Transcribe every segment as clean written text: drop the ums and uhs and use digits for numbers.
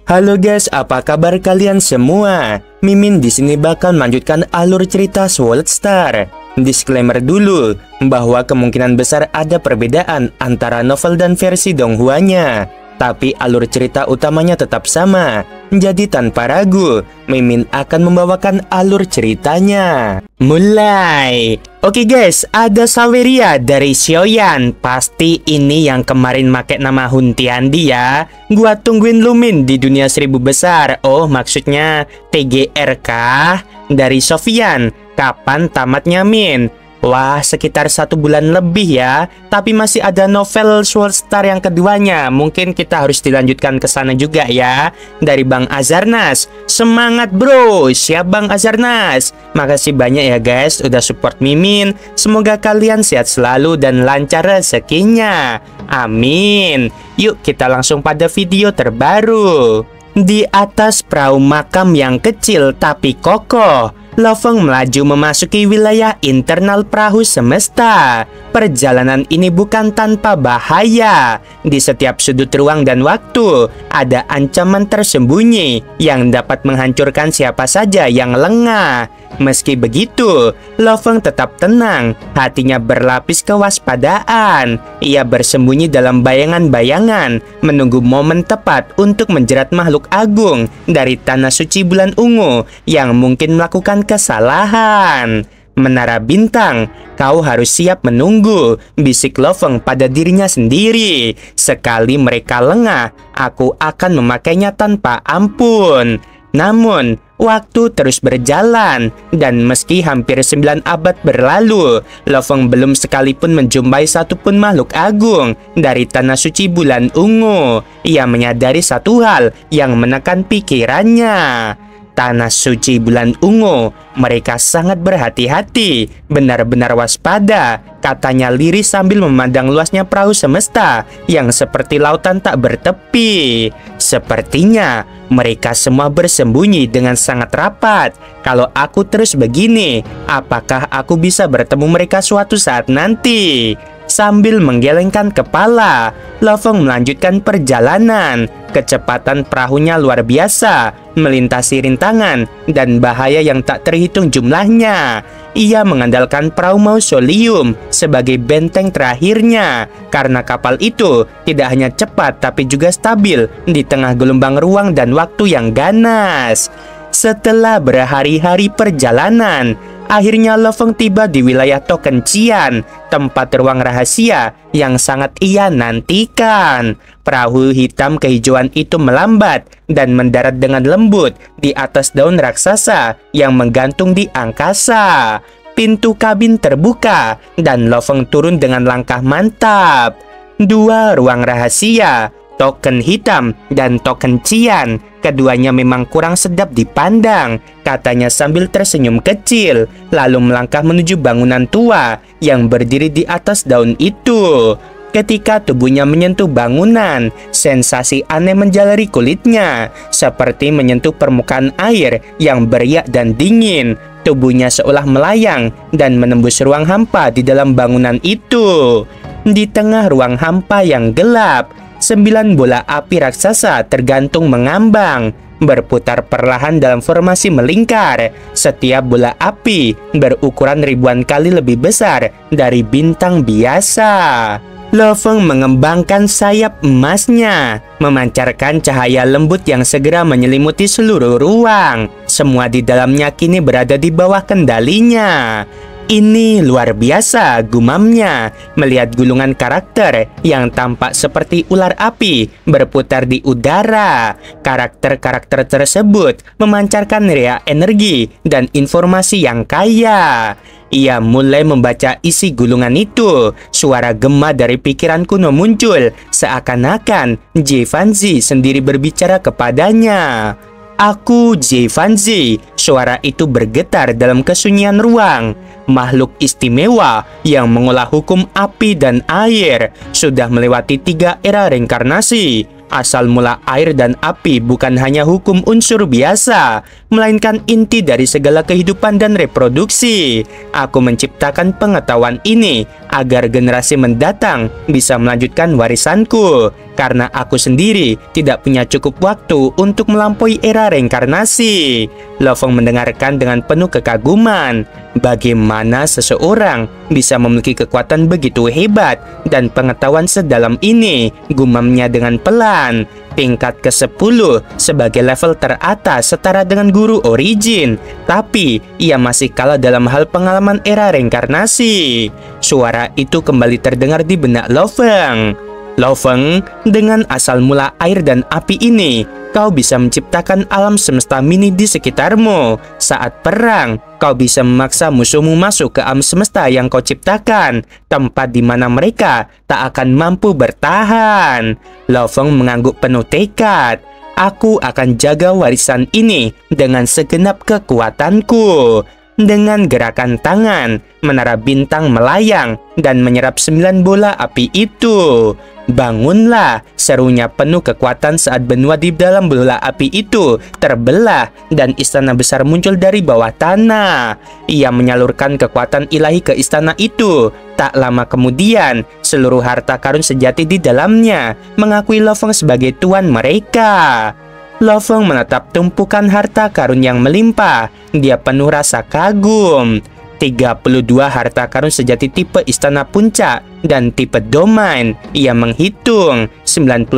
Halo guys, apa kabar kalian semua? Mimin di sini bakal melanjutkan alur cerita Sword Star. Disclaimer dulu bahwa kemungkinan besar ada perbedaan antara novel dan versi Donghuanya, tapi alur cerita utamanya tetap sama. Jadi tanpa ragu, Mimin akan membawakan alur ceritanya. Mulai. Oke guys, ada Saweria dari Xiaoyan. Pasti ini yang kemarin make nama Huntiandi ya. Gua tungguin lu Min di dunia 1000 besar. Oh, maksudnya TGR kah? Dari Sofian. Kapan tamatnya Min? Wah, sekitar 1 bulan lebih ya. Tapi masih ada novel Sword Star yang keduanya. Mungkin kita harus dilanjutkan ke sana juga ya. Dari Bang Azarnas. Semangat bro. Siap Bang Azarnas. Makasih banyak ya guys udah support Mimin. Semoga kalian sehat selalu dan lancar rezekinya. Amin. Yuk kita langsung pada video terbaru. Di atas perahu makam yang kecil tapi kokoh, Lo-Feng melaju memasuki wilayah internal perahu semesta. Perjalanan ini bukan tanpa bahaya. Di setiap sudut ruang dan waktu, ada ancaman tersembunyi yang dapat menghancurkan siapa saja yang lengah. Meski begitu, Lo-Feng tetap tenang. Hatinya berlapis kewaspadaan. Ia bersembunyi dalam bayangan-bayangan, menunggu momen tepat untuk menjerat makhluk agung dari tanah suci bulan ungu yang mungkin melakukan kesalahan. Menara bintang, kau harus siap menunggu, bisik Lo-Feng pada dirinya sendiri. Sekali mereka lengah, aku akan memakainya tanpa ampun. Namun, waktu terus berjalan, dan meski hampir 9 abad berlalu, Lo-Feng belum sekalipun menjumpai satupun makhluk agung dari tanah suci bulan ungu. Ia menyadari satu hal yang menekan pikirannya. Tanah suci bulan ungu, mereka sangat berhati-hati, benar-benar waspada, katanya lirih sambil memandang luasnya perahu semesta yang seperti lautan tak bertepi. Sepertinya mereka semua bersembunyi dengan sangat rapat. Kalau aku terus begini, apakah aku bisa bertemu mereka suatu saat nanti? Sambil menggelengkan kepala, Lo-Feng melanjutkan perjalanan. Kecepatan perahunya luar biasa, melintasi rintangan dan bahaya yang tak terhitung jumlahnya. Ia mengandalkan perahu Mausoleum sebagai benteng terakhirnya, karena kapal itu tidak hanya cepat tapi juga stabil di tengah gelombang ruang dan waktu yang ganas. Setelah berhari-hari perjalanan, akhirnya Lo-Feng tiba di wilayah Token Qian, tempat ruang rahasia yang sangat ia nantikan. Perahu hitam kehijauan itu melambat dan mendarat dengan lembut di atas daun raksasa yang menggantung di angkasa. Pintu kabin terbuka dan Lo-Feng turun dengan langkah mantap. 2 ruang rahasia, Token hitam dan Token Qian, keduanya memang kurang sedap dipandang, katanya sambil tersenyum kecil, lalu melangkah menuju bangunan tua yang berdiri di atas daun itu. Ketika tubuhnya menyentuh bangunan, sensasi aneh menjalari kulitnya, seperti menyentuh permukaan air yang beriak dan dingin. Tubuhnya seolah melayang dan menembus ruang hampa di dalam bangunan itu. Di tengah ruang hampa yang gelap, 9 bola api raksasa tergantung mengambang, berputar perlahan dalam formasi melingkar. Setiap bola api berukuran ribuan kali lebih besar dari bintang biasa. Lo-Feng mengembangkan sayap emasnya, memancarkan cahaya lembut yang segera menyelimuti seluruh ruang. Semua di dalamnya kini berada di bawah kendalinya. Ini luar biasa, gumamnya, melihat gulungan karakter yang tampak seperti ular api berputar di udara. Karakter-karakter tersebut memancarkan rea energi dan informasi yang kaya. Ia mulai membaca isi gulungan itu. Suara gema dari pikiran kuno muncul, seakan-akan Jie Fanzi sendiri berbicara kepadanya. Aku Jie Fanzi. Suara itu bergetar dalam kesunyian ruang. Makhluk istimewa yang mengolah hukum api dan air sudah melewati 3 era reinkarnasi. Asal mula air dan api bukan hanya hukum unsur biasa, melainkan inti dari segala kehidupan dan reproduksi. Aku menciptakan pengetahuan ini agar generasi mendatang bisa melanjutkan warisanku. Karena aku sendiri tidak punya cukup waktu untuk melampaui era reinkarnasi. Lo Feng mendengarkan dengan penuh kekaguman. Bagaimana seseorang bisa memiliki kekuatan begitu hebat dan pengetahuan sedalam ini, gumamnya dengan pelan. Tingkat ke-10 sebagai level teratas setara dengan guru origin, tapi ia masih kalah dalam hal pengalaman era reinkarnasi. Suara itu kembali terdengar di benak Lo Feng. Lo Feng, dengan asal mula air dan api ini, kau bisa menciptakan alam semesta mini di sekitarmu. Saat perang, kau bisa memaksa musuhmu masuk ke alam semesta yang kau ciptakan, tempat di mana mereka tak akan mampu bertahan. Lo Feng mengangguk penuh tekad. Aku akan jaga warisan ini dengan segenap kekuatanku. Dengan gerakan tangan, menara bintang melayang dan menyerap 9 bola api itu. Bangunlah, serunya penuh kekuatan saat benua di dalam bola api itu terbelah dan istana besar muncul dari bawah tanah. Ia menyalurkan kekuatan ilahi ke istana itu. Tak lama kemudian, seluruh harta karun sejati di dalamnya mengakui Lo Feng sebagai tuan mereka. Lo Feng menatap tumpukan harta karun yang melimpah. Dia penuh rasa kagum. 32 harta karun sejati tipe istana puncak dan tipe domain. Ia menghitung 91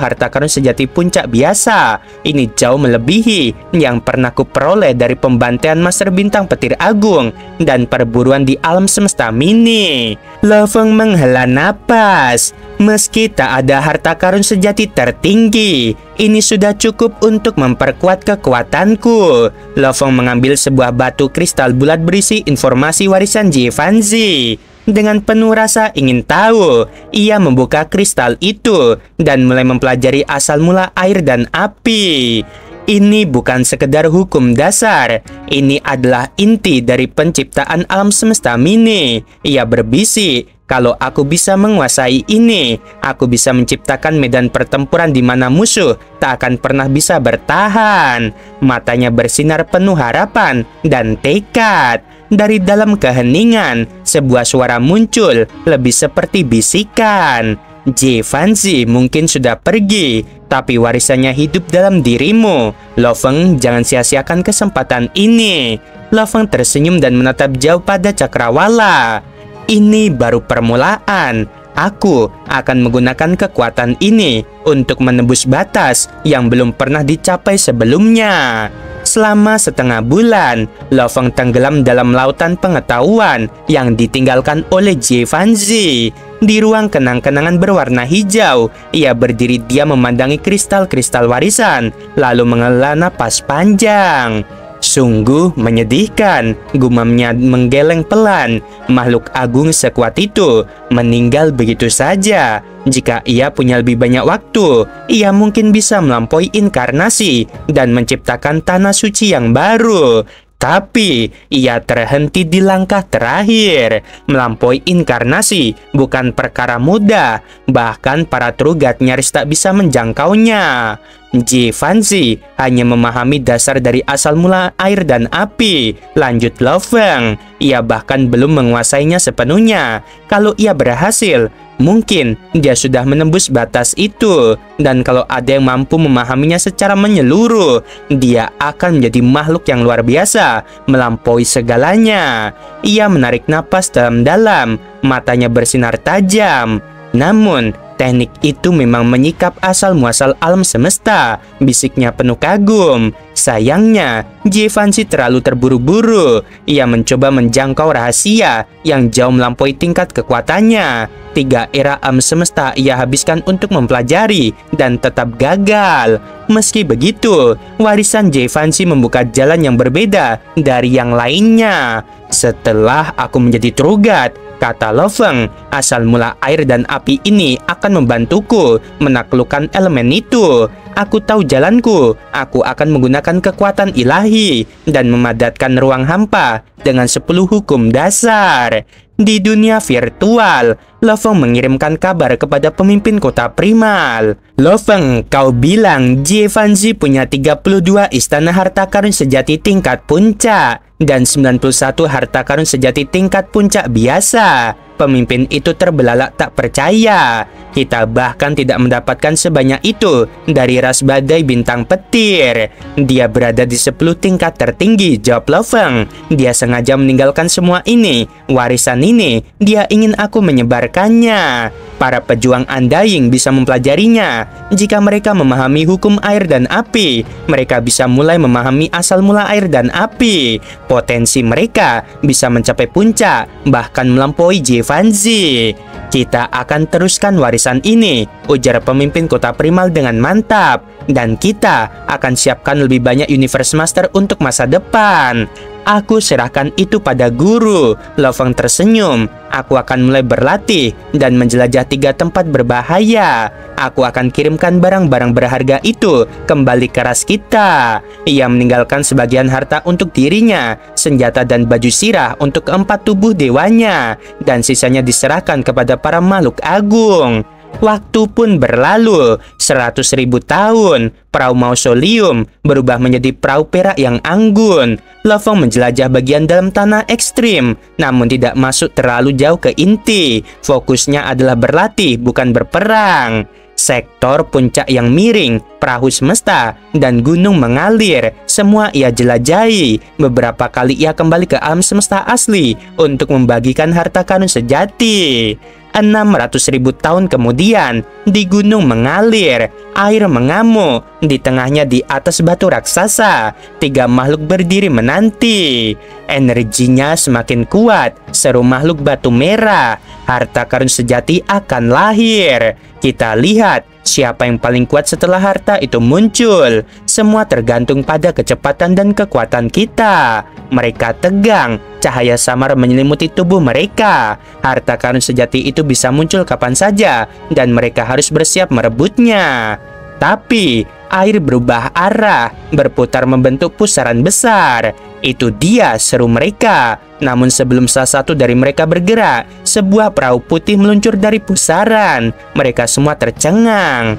harta karun sejati puncak biasa. Ini jauh melebihi yang pernah kuperoleh dari pembantaian Master Bintang Petir Agung dan perburuan di alam semesta mini. Lo Feng menghela napas. Meski tak ada harta karun sejati tertinggi, ini sudah cukup untuk memperkuat kekuatanku. Lo Feng mengambil sebuah batu kristal bulat berisi informasi warisan Jie Fanzi. Dengan penuh rasa ingin tahu, ia membuka kristal itu dan mulai mempelajari asal mula air dan api. Ini bukan sekedar hukum dasar, ini adalah inti dari penciptaan alam semesta mini. Ia berbisik, kalau aku bisa menguasai ini, aku bisa menciptakan medan pertempuran di mana musuh tak akan pernah bisa bertahan. Matanya bersinar penuh harapan dan tekad. Dari dalam keheningan, sebuah suara muncul, lebih seperti bisikan. Jie Fanzi mungkin sudah pergi, tapi warisannya hidup dalam dirimu. Lo Feng, jangan sia-siakan kesempatan ini. Lo Feng tersenyum dan menatap jauh pada cakrawala. Ini baru permulaan. Aku akan menggunakan kekuatan ini untuk menembus batas yang belum pernah dicapai sebelumnya. Selama setengah bulan, Lo Feng tenggelam dalam lautan pengetahuan yang ditinggalkan oleh Jie Fanzi. Di ruang kenang-kenangan berwarna hijau, ia berdiri diam memandangi kristal-kristal warisan, lalu menghela napas panjang. Sungguh menyedihkan, gumamnya menggeleng pelan. Makhluk agung sekuat itu meninggal begitu saja. Jika ia punya lebih banyak waktu, ia mungkin bisa melampaui inkarnasi dan menciptakan tanah suci yang baru. Tapi ia terhenti di langkah terakhir. Melampaui inkarnasi bukan perkara mudah, bahkan para Trugat nyaris tak bisa menjangkaunya. Jie Fanzi hanya memahami dasar dari asal mula air dan api. Lanjut Lo Feng, ia bahkan belum menguasainya sepenuhnya. Kalau ia berhasil, mungkin dia sudah menembus batas itu. Dan kalau ada yang mampu memahaminya secara menyeluruh, dia akan menjadi makhluk yang luar biasa, melampaui segalanya. Ia menarik napas dalam-dalam, matanya bersinar tajam. Namun, teknik itu memang menyikap asal-muasal alam semesta, bisiknya penuh kagum. Sayangnya, Jie Fanzi terlalu terburu-buru. Ia mencoba menjangkau rahasia yang jauh melampaui tingkat kekuatannya. 3 era alam semesta ia habiskan untuk mempelajari dan tetap gagal. Meski begitu, warisan Jie Fanzi membuka jalan yang berbeda dari yang lainnya. Setelah aku menjadi Trugat, kata Lo Feng, asal mula air dan api ini akan membantuku menaklukkan elemen itu. Aku tahu jalanku. Aku akan menggunakan kekuatan ilahi dan memadatkan ruang hampa dengan 10 hukum dasar. Di dunia virtual, Lo Feng mengirimkan kabar kepada pemimpin kota primal. Lo Feng, kau bilang Jie Fanzi punya 32 istana harta karun sejati tingkat puncak dan 91 harta karun sejati tingkat puncak biasa. Pemimpin itu terbelalak tak percaya. Kita bahkan tidak mendapatkan sebanyak itu dari ras badai bintang petir. Dia berada di 10 tingkat tertinggi, jawab Lo Feng. Dia sengaja meninggalkan semua ini. Warisan ini, dia ingin aku menyebarkannya. Para pejuang Undying bisa mempelajarinya. Jika mereka memahami hukum air dan api, mereka bisa mulai memahami asal mula air dan api. Potensi mereka bisa mencapai puncak, bahkan melampaui Jivanzi. Kita akan teruskan warisan ini, ujar pemimpin kota primal dengan mantap. Dan kita akan siapkan lebih banyak Universe Master untuk masa depan. Aku serahkan itu pada guru. Lo Feng tersenyum. Aku akan mulai berlatih dan menjelajah 3 tempat berbahaya. Aku akan kirimkan barang-barang berharga itu kembali ke ras kita. Ia meninggalkan sebagian harta untuk dirinya, senjata dan baju sirah untuk 4 tubuh dewanya, dan sisanya diserahkan kepada para makhluk agung. Waktu pun berlalu, 100.000 tahun. Perahu mausoleum berubah menjadi perahu perak yang anggun. Lo Feng menjelajah bagian dalam tanah ekstrim, namun tidak masuk terlalu jauh ke inti. Fokusnya adalah berlatih, bukan berperang. Sektor puncak yang miring, perahu semesta, dan gunung mengalir, semua ia jelajahi. Beberapa kali ia kembali ke alam semesta asli untuk membagikan harta karun sejati. 600.000 tahun kemudian, di gunung mengalir, air mengamuk. Di tengahnya, di atas batu raksasa, 3 makhluk berdiri menanti. Energinya semakin kuat, seru makhluk batu merah. Harta karun sejati akan lahir. Kita lihat siapa yang paling kuat setelah harta itu muncul. Semua tergantung pada kecepatan dan kekuatan kita. Mereka tegang, cahaya samar menyelimuti tubuh mereka. Harta karun sejati itu bisa muncul kapan saja, dan mereka harus bersiap merebutnya. Tapi air berubah arah, berputar membentuk pusaran besar. Itu dia seru mereka. Namun sebelum salah satu dari mereka bergerak, sebuah perahu putih meluncur dari pusaran. Mereka semua tercengang.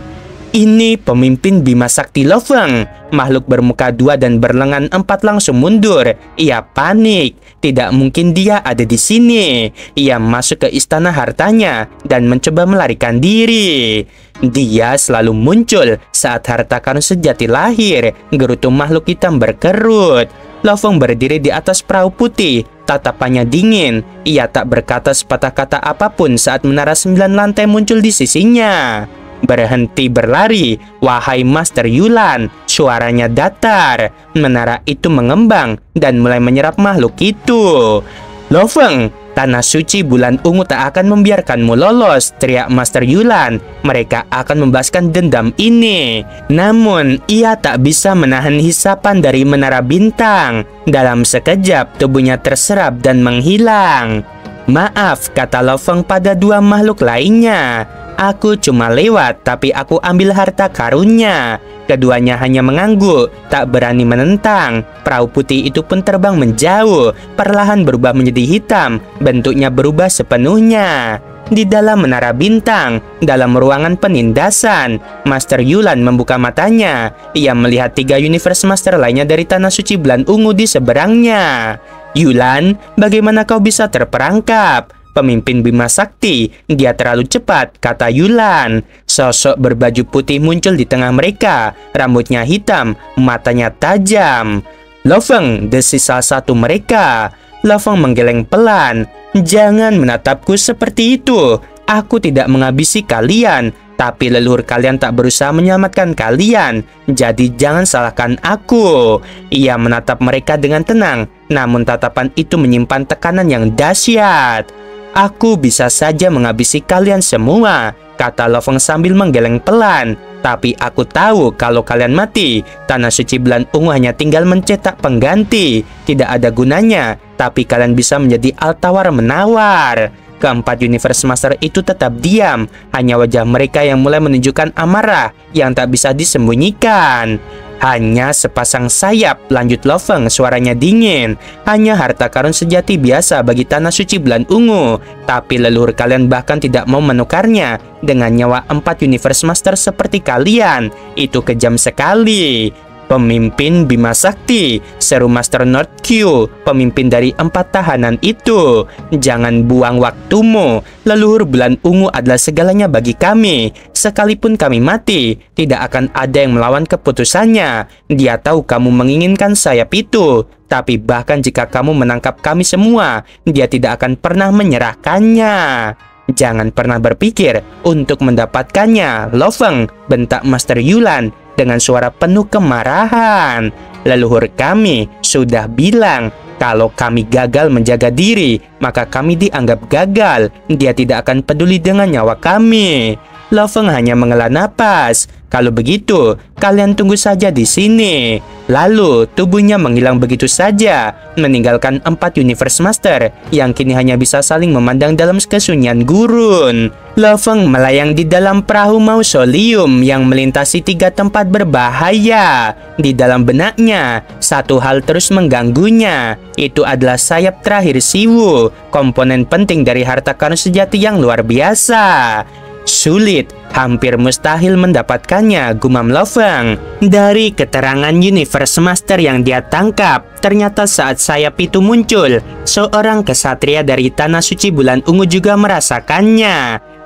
Ini pemimpin Bima Sakti Lo Feng. Makhluk bermuka 2 dan berlengan 4 langsung mundur. Ia panik. Tidak mungkin dia ada di sini. Ia masuk ke istana hartanya dan mencoba melarikan diri. Dia selalu muncul saat harta karun sejati lahir. Gerutu makhluk hitam berkerut. Lo Feng berdiri di atas perahu putih. Tatapannya dingin. Ia tak berkata sepatah kata apapun saat menara 9 lantai muncul di sisinya. Berhenti berlari, wahai Master Yulan. Suaranya datar. Menara itu mengembang dan mulai menyerap makhluk itu. Lo Feng, tanah suci bulan ungu tak akan membiarkanmu lolos, teriak Master Yulan. Mereka akan membahaskan dendam ini. Namun, ia tak bisa menahan hisapan dari menara bintang. Dalam sekejap, tubuhnya terserap dan menghilang. Maaf, kata Lo Feng pada 2 makhluk lainnya. Aku cuma lewat, tapi aku ambil harta karunnya. Keduanya hanya mengangguk, tak berani menentang. Perahu putih itu pun terbang menjauh, perlahan berubah menjadi hitam, bentuknya berubah sepenuhnya. Di dalam menara bintang, dalam ruangan penindasan, Master Yulan membuka matanya. Ia melihat 3 Universe Master lainnya dari tanah suci bulan ungu di seberangnya. Yulan, bagaimana kau bisa terperangkap? Pemimpin Bima Sakti, dia terlalu cepat, kata Yulan. Sosok berbaju putih muncul di tengah mereka. Rambutnya hitam, matanya tajam. Lo Feng, desis salah satu mereka. Lo Feng menggeleng pelan. Jangan menatapku seperti itu. Aku tidak menghabisi kalian, tapi leluhur kalian tak berusaha menyelamatkan kalian. Jadi jangan salahkan aku. Ia menatap mereka dengan tenang, namun tatapan itu menyimpan tekanan yang dahsyat. Aku bisa saja menghabisi kalian semua, kata Lo Feng sambil menggeleng pelan. Tapi aku tahu kalau kalian mati, tanah suci bulan ungu hanya tinggal mencetak pengganti. Tidak ada gunanya, tapi kalian bisa menjadi altawar menawar. Keempat Universe Master itu tetap diam. Hanya wajah mereka yang mulai menunjukkan amarah yang tak bisa disembunyikan. Hanya sepasang sayap, lanjut Lo Feng, suaranya dingin. Hanya harta karun sejati biasa bagi tanah suci bulan ungu. Tapi leluhur kalian bahkan tidak mau menukarnya dengan nyawa 4 Universe Master seperti kalian. Itu kejam sekali. Pemimpin Bima Sakti, seru Master North Q, pemimpin dari 4 tahanan itu. Jangan buang waktumu. Leluhur bulan ungu adalah segalanya bagi kami. Sekalipun kami mati, tidak akan ada yang melawan keputusannya. Dia tahu kamu menginginkan sayap itu. Tapi bahkan jika kamu menangkap kami semua, dia tidak akan pernah menyerahkannya. Jangan pernah berpikir untuk mendapatkannya, Lo Feng, bentak Master Yulan dengan suara penuh kemarahan. Leluhur kami sudah bilang kalau kami gagal menjaga diri, maka kami dianggap gagal. Dia tidak akan peduli dengan nyawa kami. Lo Feng hanya menghela napas. Kalau begitu, kalian tunggu saja di sini. Lalu, tubuhnya menghilang begitu saja, meninggalkan 4 Universe Master yang kini hanya bisa saling memandang dalam kesunyian gurun. Lo Feng melayang di dalam perahu mausoleum yang melintasi 3 tempat berbahaya. Di dalam benaknya, satu hal terus mengganggunya. Itu adalah sayap terakhir Siwu, komponen penting dari harta karun sejati yang luar biasa. Sulit, hampir mustahil mendapatkannya, gumam Lo Feng. Dari keterangan Universe Master yang dia tangkap, ternyata saat sayap itu muncul, seorang kesatria dari Tanah Suci Bulan Ungu juga merasakannya.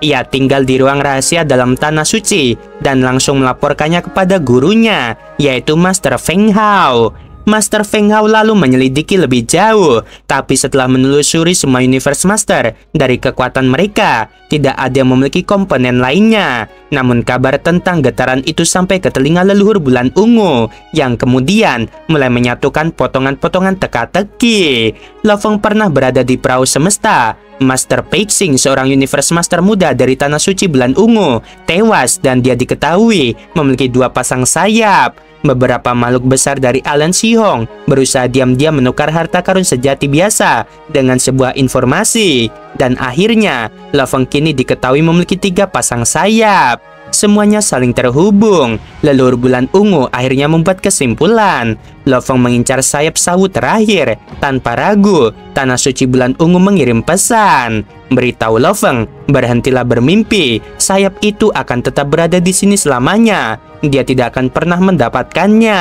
Ia tinggal di ruang rahasia dalam Tanah Suci dan langsung melaporkannya kepada gurunya, yaitu Master Feng Hao. Master Feng Hao lalu menyelidiki lebih jauh, tapi setelah menelusuri semua Universe Master, dari kekuatan mereka, tidak ada yang memiliki komponen lainnya. Namun kabar tentang getaran itu sampai ke telinga leluhur bulan ungu, yang kemudian mulai menyatukan potongan-potongan teka-teki. Lo Feng pernah berada di perahu semesta. Master Peixing, seorang Universe Master muda dari Tanah Suci Bulan Ungu, tewas dan dia diketahui memiliki 2 pasang sayap. Beberapa makhluk besar dari Alan Shihong berusaha diam-diam menukar harta karun sejati biasa dengan sebuah informasi. Dan akhirnya, Lo Feng kini diketahui memiliki 3 pasang sayap. Semuanya saling terhubung. Leluhur bulan ungu akhirnya membuat kesimpulan. Lo Feng mengincar sayap sawu terakhir. Tanpa ragu, Tanah Suci Bulan Ungu mengirim pesan. Beritahu Lo Feng, berhentilah bermimpi. Sayap itu akan tetap berada di sini selamanya. Dia tidak akan pernah mendapatkannya.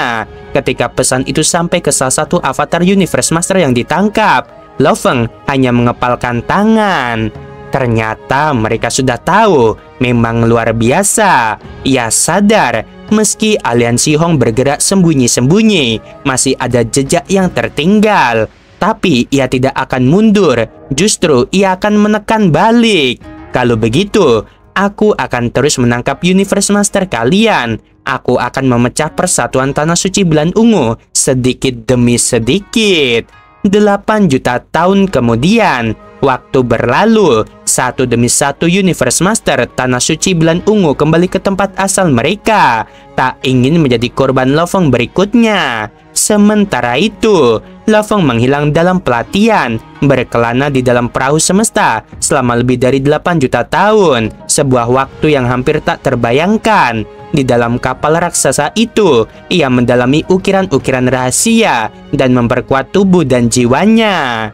Ketika pesan itu sampai ke salah satu avatar Universe Master yang ditangkap, Lo Feng hanya mengepalkan tangan. Ternyata mereka sudah tahu, memang luar biasa. Ia sadar, meski aliansi Hong bergerak sembunyi-sembunyi, masih ada jejak yang tertinggal. Tapi ia tidak akan mundur, justru ia akan menekan balik. Kalau begitu, aku akan terus menangkap Universe Master kalian. Aku akan memecah persatuan Tanah Suci Bulan Ungu sedikit demi sedikit. 8 juta tahun kemudian, waktu berlalu, satu demi satu Universe Master Tanah Suci Bulan Ungu kembali ke tempat asal mereka, tak ingin menjadi korban Lo Feng berikutnya. Sementara itu, Lo Feng menghilang dalam pelatihan, berkelana di dalam perahu semesta selama lebih dari 8 juta tahun, sebuah waktu yang hampir tak terbayangkan. Di dalam kapal raksasa itu, ia mendalami ukiran-ukiran rahasia dan memperkuat tubuh dan jiwanya.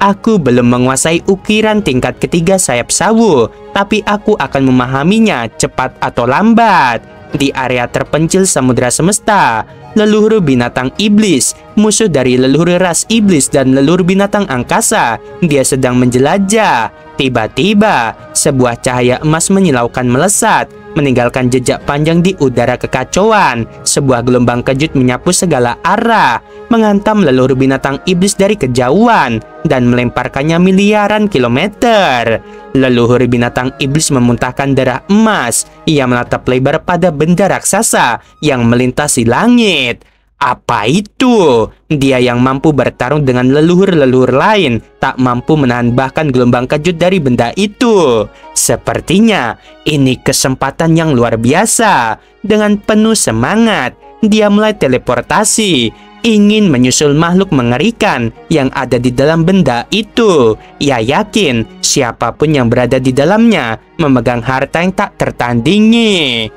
Aku belum menguasai ukiran tingkat ketiga sayap sawu, tapi aku akan memahaminya cepat atau lambat. Di area terpencil samudera semesta, leluhur binatang iblis, musuh dari leluhur ras iblis dan leluhur binatang angkasa, dia sedang menjelajah. Tiba-tiba, sebuah cahaya emas menyilaukan melesat, meninggalkan jejak panjang di udara kekacauan. Sebuah gelombang kejut menyapu segala arah, menghantam leluhur binatang iblis dari kejauhan dan melemparkannya miliaran kilometer. Leluhur binatang iblis memuntahkan darah emas. Ia menatap lebar pada benda raksasa yang melintasi langit. Apa itu? Dia yang mampu bertarung dengan leluhur-leluhur lain tak mampu menahan bahkan gelombang kejut dari benda itu. Sepertinya ini kesempatan yang luar biasa. Dengan penuh semangat, dia mulai teleportasi, ingin menyusul makhluk mengerikan yang ada di dalam benda itu. Ia yakin siapapun yang berada di dalamnya memegang harta yang tak tertandingi.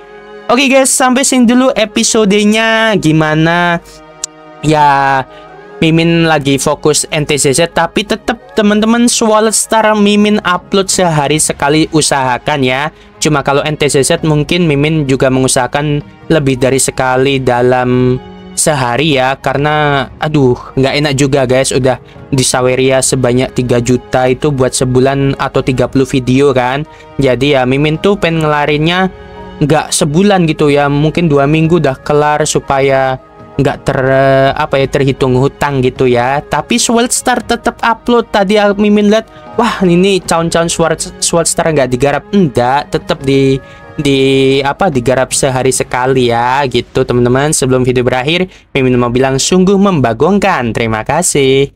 Oke guys, sampai sini dulu episodenya. Gimana? Ya, Mimin lagi fokus NTZZ, tapi tetap teman-teman Swallow Star Mimin upload sehari sekali, usahakan ya. Cuma kalau NTZZ mungkin Mimin juga mengusahakan lebih dari sekali dalam sehari ya, karena aduh nggak enak juga guys, udah di Saweria sebanyak 3 juta itu buat sebulan atau 30 video kan. Jadi ya Mimin tuh pengen ngelarinnya nggak sebulan gitu ya, mungkin 2 minggu udah kelar supaya nggak terhitung hutang gitu ya. Tapi Sweldstar tetap upload. Tadi Mimin lihat, wah ini caun-caun Sweldstar nggak digarap, enggak, tetap digarap sehari sekali ya gitu teman-teman. Sebelum video berakhir, Mimin mau bilang sungguh membagongkan. Terima kasih.